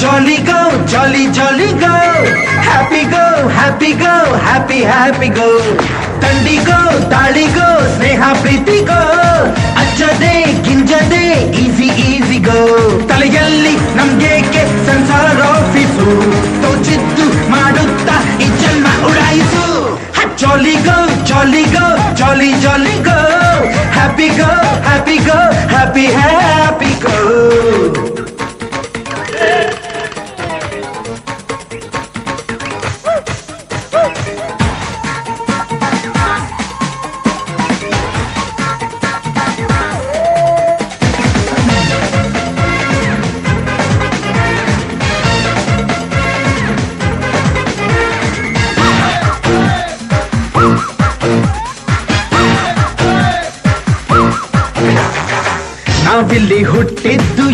jolly go, jolly jolly go. Happy go, happy go, happy happy go. ತಂಡಿಗೋ ತಾಳಿಗೋ ಸ್ನೇಹ ಪ್ರೀತಿಗೋ ಅಜ್ಜದೆ ಗಿಂಜದೆ easy easy ಗೋ. ತಲೆಯಲ್ಲಿ ನಮ್ಗೇಕೆ ಸಂಸಾರ office ತೋಚಿದ್ದು ಮಾಡುತ್ತಾ ಈ ಜನ್ಮ ಉಡಾಯಿಸು. ಜಾಲಿ ಗೋ ಜಾಲಿ ಗೋ ಜಾಲಿ ಜಾಲಿ ಗೋ. ಹ್ಯಾಪಿ ಗೋ happy ಗೋ happy happy ಗೋ. ನಾವಿಲ್ಲಿ ಹುಟ್ಟಿದ್ದು